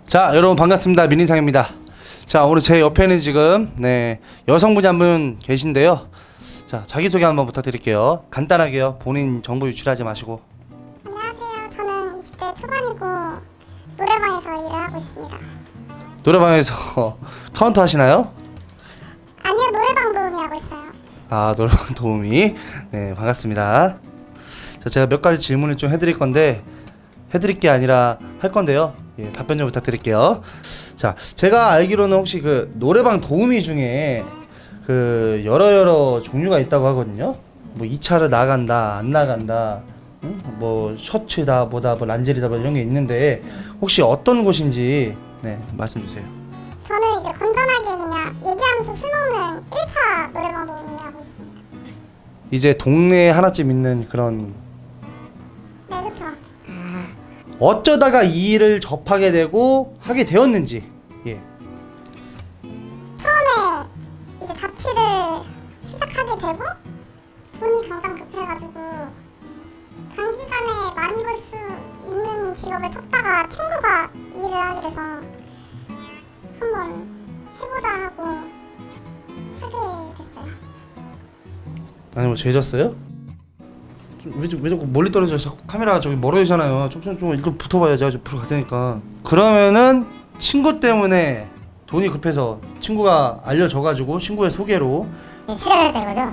자, 여러분 반갑습니다. 민인상입니다. 자, 오늘 제 옆에는 지금 여성분이 한 분 계신데요. 자, 자기소개 한번 부탁드릴게요. 간단하게요. 본인 정보 유출하지 마시고. 안녕하세요. 저는 20대 초반이고 노래방에서 일을 하고 있습니다. 노래방에서 카운터 하시나요? 아니요, 노래방 도우미 하고 있어요. 아, 노래방 도우미. 네, 반갑습니다. 자, 제가 몇 가지 질문을 좀 해드릴 건데, 해드릴 게 아니라 할 건데요. 예, 답변 좀 부탁드릴게요. 자, 제가 알기로는 혹시 그 노래방 도우미 중에 그 여러 종류가 있다고 하거든요. 뭐 2차를 나간다, 안 나간다, 응? 뭐 셔츠다, 뭐다, 뭐 란제리다, 뭐 이런 게 있는데 혹시 어떤 곳인지 말씀 주세요. 저는 이제 건전하게 그냥 얘기하면서 술 먹는 1차 노래방 도우미 하고 있습니다. 이제 동네에 하나쯤 있는 그런. 네, 그쵸. 어쩌다가 이 일을 접하게 되고 하게 되었는지. 예. 처음에 이제 자취를 시작하게 되고 돈이 당장 급해가지고 단기간에 많이 벌 수 있는 직업을 찾다가 친구가 이 일을 하게 돼서 한번 해보자 하고 하게 됐어요. 아니 뭐 죄졌어요? 왜 자꾸 멀리 떨어져? 자꾸 카메라가 저기 멀어지잖아요. 좀 일단 붙어봐야지. 제가 앞으로 갈 테니까. 그러면은 친구 때문에 돈이 급해서 친구가 알려줘가지고 친구의 소개로. 시작을 된 거죠?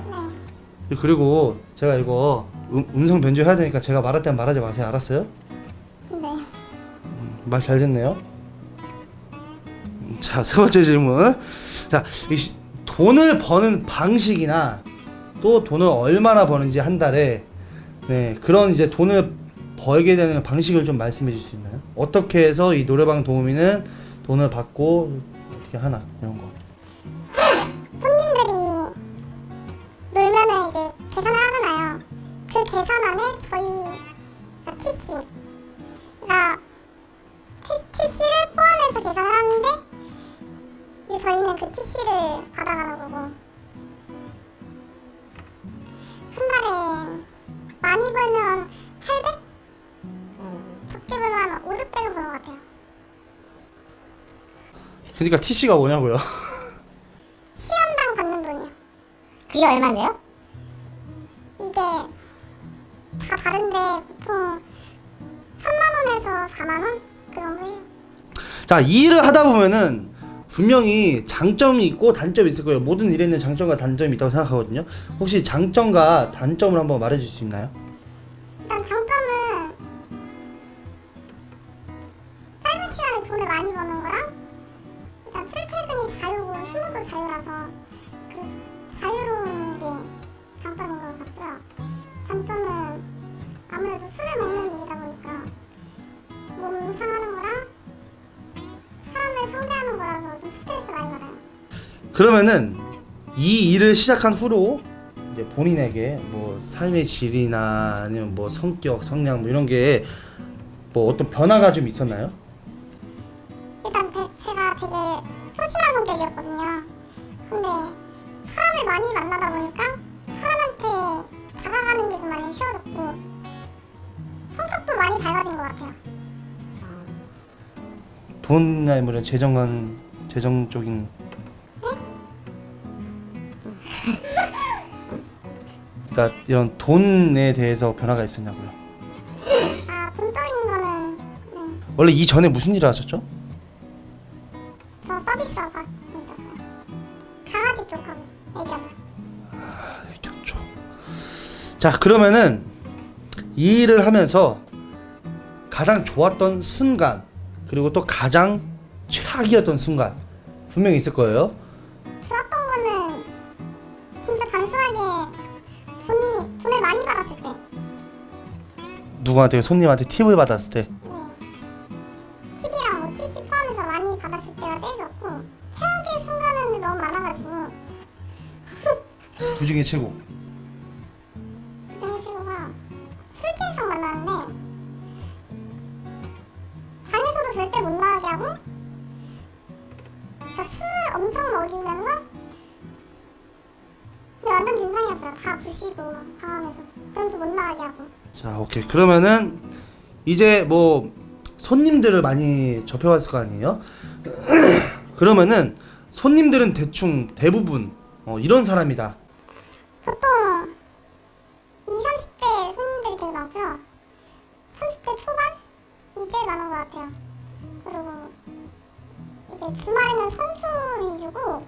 네. 그리고 제가 이거 음성 변조해야 되니까 제가 말할 때는 말하지 마세요. 알았어요? 네. 말 잘 듣네요. 자, 세 번째 질문. 자, 돈을 버는 방식이나 또 돈을 얼마나 버는지 한 달에 그런 이제 돈을 벌게 되는 방식을 좀 말씀해 주실 수 있나요? 어떻게 해서 이 노래방 도우미는 돈을 받고 어떻게 하나 이런 거. 손님들이 놀면은 이제 계산을 하잖아요. 그 계산 안에 저희 TC를 포함해서 계산을 하는데 이제 저희는 그 TC를 받아가는 거고 한 달에 많이 벌면 800? 적게 벌면 5, 600은 버는 것 같아요. 그러니까 TC가 뭐냐고요? 시간당 받는 돈이요. 그게 얼마인데요? 이게 다 다른데 보통 3만원에서 4만원? 그 정도예요. 자, 이 일을 하다 보면은 분명히 장점이 있고 단점이 있을 거예요. 모든 일에는 장점과 단점이 있다고 생각하거든요. 혹시 장점과 단점을 한번 말해줄 수 있나요? 일단 장점은 짧은 시간에 돈을 많이 버는 거랑 일단 출퇴근이 자유고 휴무도 자유라서 그 자유로운 게 장점인 것 같고요. 단점은 아무래도 술을 먹는 일이다 보니까 몸 상하는 거랑 사람을 상대하는 거라서 좀 스트레스 많이 받아요. 그러면은 이 일을 시작한 후로 이제 본인에게 뭐 삶의 질이나 아니면 뭐 성격, 성향 뭐 이런 게 뭐 어떤 변화가 좀 있었나요? 일단 제가 되게 소심한 성격이었거든요. 근데 사람을 많이 만나다 보니까 사람한테 다가가는 게 좀 많이 쉬워졌고 성격도 많이 밝아진 것 같아요. 돈이나 뭐 이런 재정 쪽인. 그러니까 이런 돈에 대해서 변화가 있었냐고요. 아, 돈적인 거는 원래 이 전에 무슨 일을 하셨죠? 저 서비스하고 있었어요. 강아지 쪽하고 애견. 애견 쪽. 자, 그러면은 이 일을 하면서 가장 좋았던 순간 그리고 또 가장 최악이었던 순간 분명히 있을 거예요. 좋았던 거는 진짜 단순하게 돈을 많이 받았을 때. 누구한테 손님한테 팁을 받았을 때. 팁이랑 뭐 TC 포함해서 많이 받았을 때가 제일 좋고 최악의 순간은 너무 많아가지고 그 중에 최고. 그중에 최고가 술집에서 만났는데 방에서도 절대 못 나가게 하고 그러니까 술을 엄청 먹이면서 근데 완전 진상이었어요. 다 부시고 방 안에서 그러면서 못 나가게 하고. 자, 오케이. 그러면은 이제 뭐 손님들을 많이 접해왔을 거 아니에요? 그러면은 손님들은 대부분 이런 사람이다. 보통 20, 30대 손님들이 되게 많고요. 30대 초반이 제일 많은 것 같아요. 그리고 이제 주말에는 선수 위주고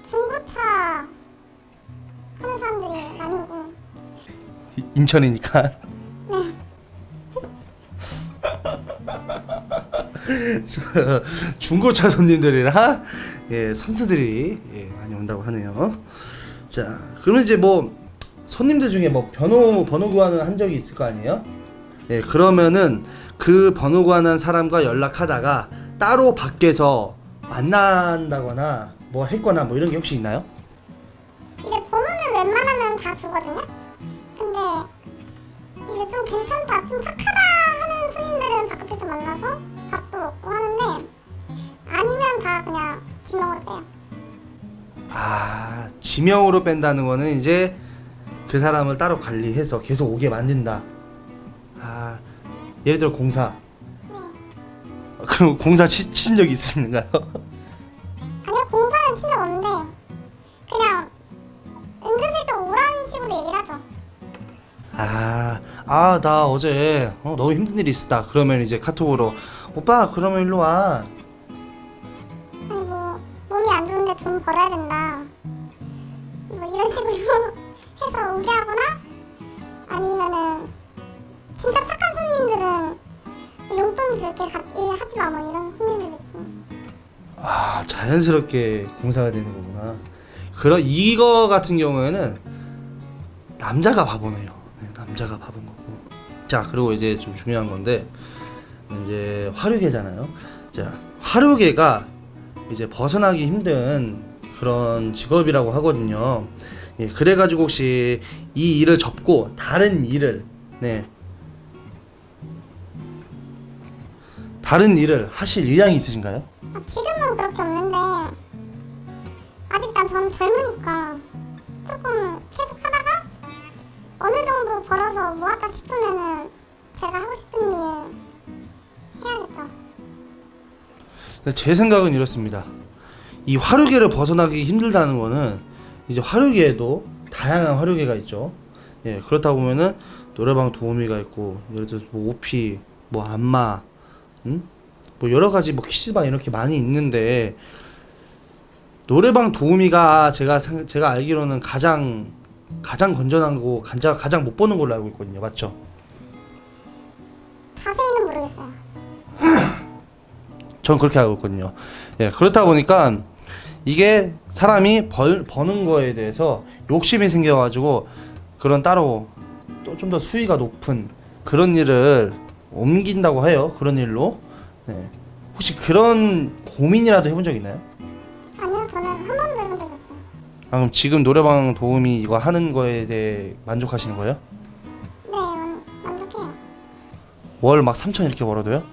중고차 하는 사람들이 많이 오고. 인천이니까. 네. 중고차 손님들이랑 선수들이 많이 온다고 하네요. 자, 그러면 이제 뭐 손님들 중에 뭐 번호 교환을 한 적이 있을 거 아니에요? 그러면은 그 번호 교환한 사람과 연락하다가 따로 밖에서 만난다거나 뭐 했거나 뭐 이런 게 혹시 있나요? 이제 번호는 웬만하면 다 주거든요. 근데 이제 좀 괜찮다, 좀 착하다 하는 손님들은 바깥에서 만나서 밥도 먹고 하는데 아니면 다 그냥 지명으로 빼요. 아, 지명으로 뺀다는 거는 이제 그 사람을 따로 관리해서 계속 오게 만든다. 아, 예를 들어 공사. 그럼 공사 치신 적이 있으신가요? 아니요, 공사는 친 적 없는데 그냥 은근슬쩍 오라는 식으로 얘기를 하죠. 나 어제 너무 힘든 일이 있었다. 그러면 이제 카톡으로 오빠 그러면 일로 와. 아니 뭐 몸이 안 좋은데 돈 벌어야 된다. 뭐 이런 식으로 해서 오게 하거나 아니면은 진짜 착한 손님들은 용돈 줄게 일하지 마 뭐 이런 손님들도 있고. 아, 자연스럽게 공사가 되는 거구나. 이거 같은 경우에는 남자가 바보네요. 남자가 바본 거고. 자, 그리고 이제 좀 중요한 건데 이제 화류계잖아요. 자, 화류계가 이제 벗어나기 힘든 그런 직업이라고 하거든요. 그래가지고 혹시 이 일을 접고 다른 일을 하실 의향이 있으신가요? 지금은 그렇게 없는데 아직 전 젊으니까 조금 계속 하다가 어느 정도 벌어서 모았다 싶으면은 제가 하고 싶은 일 해야겠죠. 제 생각은 이렇습니다. 이 화류계를 벗어나기 힘들다는 거는 이제 화류계에도 다양한 화류계가 있죠. 그렇다 보면은 노래방 도우미가 있고 예를 들어서 뭐 오피, 뭐 안마, 뭐 여러 가지 뭐 키스방 이렇게 많이 있는데 노래방 도우미가 제가 알기로는 가장 건전하고 가장 못 보는 걸로 알고 있거든요. 맞죠? 자세히는 모르겠어요. 전 그렇게 알고 있거든요. 그렇다 보니까 이게 사람이 버는 거에 대해서 욕심이 생겨가지고 그런 따로 또 좀 더 수위가 높은 그런 일을 옮긴다고 해요. 그런 일로. 혹시 그런 고민이라도 해본 적 있나요? 아니요, 저는 한 번도 해본 적이 없어요. 그럼 지금 노래방 도우미 이거 하는 거에 대해 만족하시는 거예요? 네, 만족해요. 월 막 3천 이렇게 벌어도요?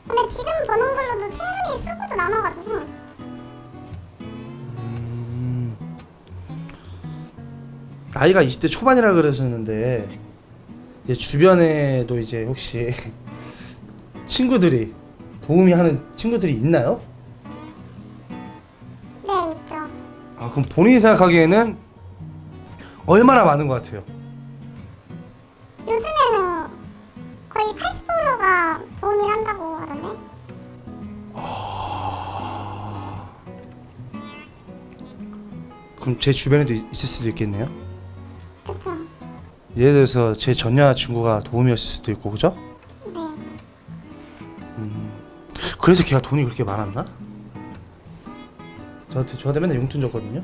근데 지금 버는 걸로도 충분히 쓰고도 남아가지고. 나이가 20대 초반이라 그러셨는데 이제 주변에도 이제 혹시 친구들이 도우미 하는 친구들이 있나요? 네, 있죠. 그럼 본인이 생각하기에는 얼마나 많은 것 같아요? 요즘에는 거의 80%가 도우미를 한다고 하던데. 그럼 제 주변에도 있을 수도 있겠네요. 그쵸? 예를 들어서 제 전 여자친구가 도우미였을 수도 있고, 그죠? 네. 그래서 걔가 돈이 그렇게 많았나? 저한테 맨날 용돈 줬거든요.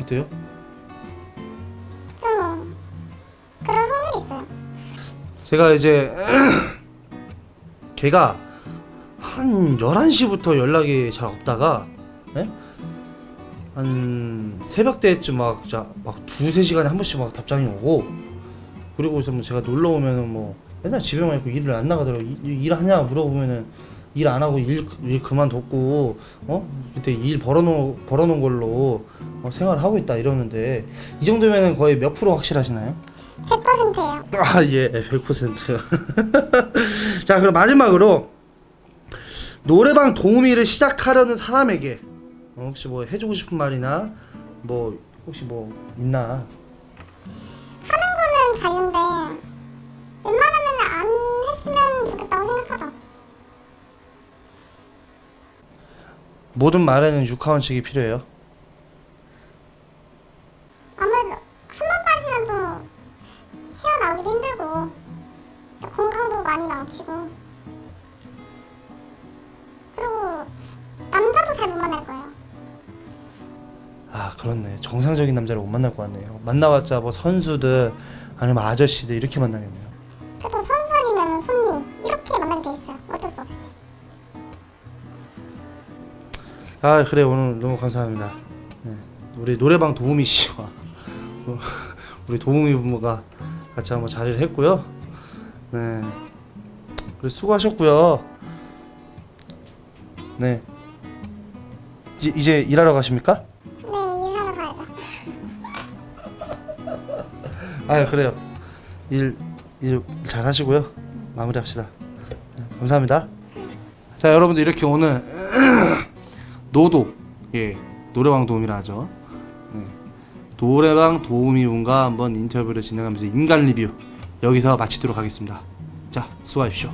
어때요? 좀 그런 확률이 있어요. 제가 이제 걔가 한 11시부터 연락이 잘 없다가 한 새벽 때쯤 막 두세 시간에 한 번씩 막 답장이 오고, 그리고 뭐 제가 놀러 오면은 뭐 맨날 집에만 있고 일을 안 나가더라고. 일하냐 물어보면은 일 안 하고 일 그만뒀고 그때 일 벌어놓은 걸로 생활을 하고 있다 이러는데, 이 정도면은 거의 몇 프로 확실하시나요? 100%예요. 아, 예, 100%요. 자, 그럼 마지막으로 노래방 도우미를 시작하려는 사람에게 혹시 뭐 해주고 싶은 말이나 뭐 혹시 뭐 있나? 하는 거는 자유인데 웬만하면 안 했으면 좋겠다고 생각하죠. 모든 말에는 육하원칙이 필요해요. 아무래도 한 번 빠지면 또 헤어나오기도 힘들고 또 건강도 많이 망치고 그리고 남자도 잘 못 만날 거예요. 아, 그렇네. 정상적인 남자를 못 만날 것 같네요. 만나봤자 뭐 선수들 아니면 아저씨들 이렇게 만나겠네요. 그래도 선수 아니면 손님 이렇게 만나게 돼 있어요. 어쩔 수 없이. 아, 그래, 오늘 너무 감사합니다. 네, 우리 노래방 도우미 씨와 우리 도우미 부모가 같이 한번 자리를 했고요. 네, 그래 수고하셨고요. 네, 이제 일하러 가십니까? 네, 일하러 가야죠. 아, 그래요. 일 잘 하시고요. 마무리합시다. 네, 감사합니다. 자, 여러분들 이렇게 오늘 노도, 예, 노래방 도우미라 하죠. 네, 노래방 도우미분과 한번 인터뷰를 진행하면서 인간 리뷰 여기서 마치도록 하겠습니다. 자, 수고하십시오.